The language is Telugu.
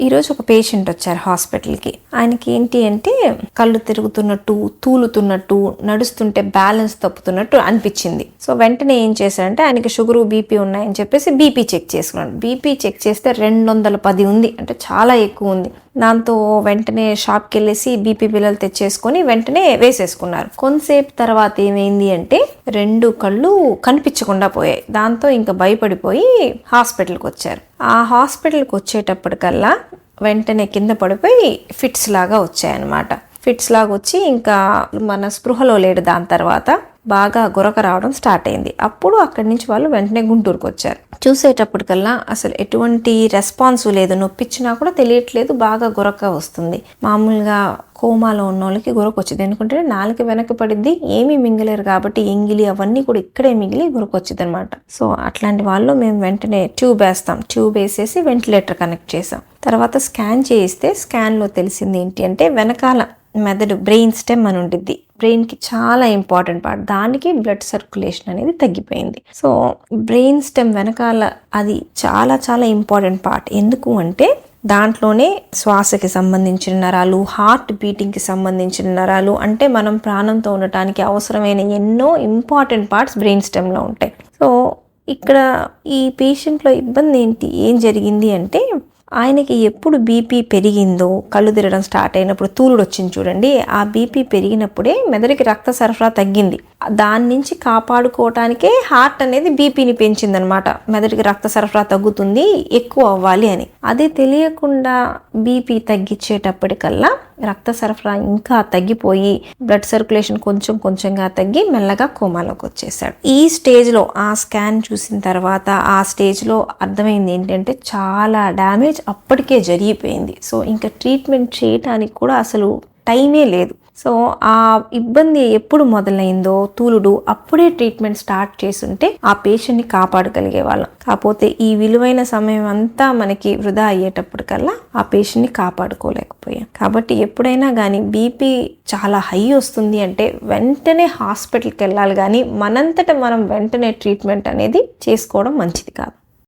ఈరోజు ఒక పేషెంట్ వచ్చారు హాస్పిటల్కి. ఆయనకి ఏంటి అంటే కళ్ళు తిరుగుతున్నట్టు, తూలుతున్నట్టు, నడుస్తుంటే బ్యాలెన్స్ తప్పుతున్నట్టు అనిపించింది. సో వెంటనే ఏం చేశారంటే ఆయనకి షుగరు, బీపీ ఉన్నాయని చెప్పేసి బీపీ చెక్ చేసుకున్నాడు. బీపీ చెక్ చేస్తే 210 ఉంది, అంటే చాలా ఎక్కువ ఉంది. దాంతో వెంటనే షాప్కి వెళ్ళేసి బీపీ బిల్లలు తెచ్చేసుకొని వెంటనే వేసేసుకున్నారు. కొంతసేపు తర్వాత ఏమైంది అంటే 2 కళ్ళు కనిపించకుండా పోయాయి. దాంతో ఇంకా భయపడిపోయి హాస్పిటల్కి వచ్చారు. ఆ హాస్పిటల్కి వచ్చేటప్పటికల్లా వెంటనే కింద పడిపోయి ఫిట్స్ లాగా వచ్చాయన్నమాట. ఫిట్స్ లాగా వచ్చి ఇంకా మన స్పృహలో లేడు. దాని తర్వాత బాగా గురక రావడం స్టార్ట్ అయింది. అప్పుడు అక్కడి నుంచి వాళ్ళు వెంటనే గుంటూరుకు వచ్చారు. చూసేటప్పటికల్లా అసలు ఎటువంటి రెస్పాన్స్ లేదు, నొప్పిచ్చినా కూడా తెలియట్లేదు, బాగా గురక వస్తుంది. మామూలుగా కోమాలో ఉన్న వాళ్ళకి గురక వచ్చింది, ఎందుకంటే నాలుక వెనక్కి పడిద్ది, ఏమీ మింగలేరు కాబట్టి ఎంగిలి అవన్నీ కూడా ఇక్కడే మిగిలి గురక వచ్చింది అనమాట. సో అట్లాంటి వాళ్ళు మేము వెంటనే ట్యూబ్ వేస్తాం. ట్యూబ్ వేసేసి వెంటిలేటర్ కనెక్ట్ చేసాం. తర్వాత స్కాన్ చేయిస్తే స్కాన్లో తెలిసింది ఏంటి అంటే వెనకాల మెదడు, బ్రెయిన్ స్టెమ్ అని ఉండిద్ది. బ్రెయిన్కి చాలా ఇంపార్టెంట్ పార్ట్, దానికి బ్లడ్ సర్క్యులేషన్ అనేది తగ్గిపోయింది. సో బ్రెయిన్ స్టెమ్ వెనకాల అది చాలా చాలా ఇంపార్టెంట్ పార్ట్. ఎందుకు అంటే దాంట్లోనే శ్వాసకి సంబంధించిన నరాలు, హార్ట్ బీటింగ్కి సంబంధించిన నరాలు, అంటే మనం ప్రాణంతో ఉండటానికి అవసరమైన ఎన్నో ఇంపార్టెంట్ పార్ట్స్ బ్రెయిన్ స్టెమ్లో ఉంటాయి. సో ఇక్కడ ఈ పేషెంట్లో ఇబ్బంది ఏం జరిగింది అంటే ఆయనకి ఎప్పుడు బీపీ పెరిగిందో, కళ్ళు తిరగడం స్టార్ట్ అయినప్పుడు తూలుడు వచ్చింది చూడండి, ఆ బీపీ పెరిగినప్పుడే మెదడుకి రక్త సరఫరా తగ్గింది. దాని నుంచి కాపాడుకోవటానికే హార్ట్ అనేది బీపీని పెంచిందనమాట. మెదడుకి రక్త సరఫరా తగ్గుతుంది, ఎక్కువ అవ్వాలి అని. అది తెలియకుండా బీపీ తగ్గించేటప్పటికల్లా రక్త సరఫరా ఇంకా తగ్గిపోయి బ్లడ్ సర్క్యులేషన్ కొంచెం కొంచెంగా తగ్గి మెల్లగా కోమాలోకి వచ్చేసాడు. ఈ స్టేజ్లో ఆ స్కాన్ చూసిన తర్వాత ఆ స్టేజ్లో అర్థమైంది ఏంటంటే చాలా డ్యామేజ్ అప్పటికే జరిగిపోయింది. సో ఇంకా ట్రీట్మెంట్ చేయటానికి కూడా అసలు టైమే లేదు. సో ఆ ఇబ్బంది ఎప్పుడు మొదలైందో తూలుడు, అప్పుడే ట్రీట్మెంట్ స్టార్ట్ చేసుంటే ఆ పేషెంట్ని కాపాడగలిగే వాళ్ళం. కాకపోతే ఈ విలువైన సమయం అంతా మనకి వృధా అయ్యేటప్పటికల్లా ఆ పేషెంట్ని కాపాడుకోలేకపోయాం. కాబట్టి ఎప్పుడైనా కానీ బీపీ చాలా హై వస్తుంది అంటే వెంటనే హాస్పిటల్కి వెళ్ళాలి, కానీ మనంతట మనం వెంటనే ట్రీట్మెంట్ అనేది చేసుకోవడం మంచిది కాదు.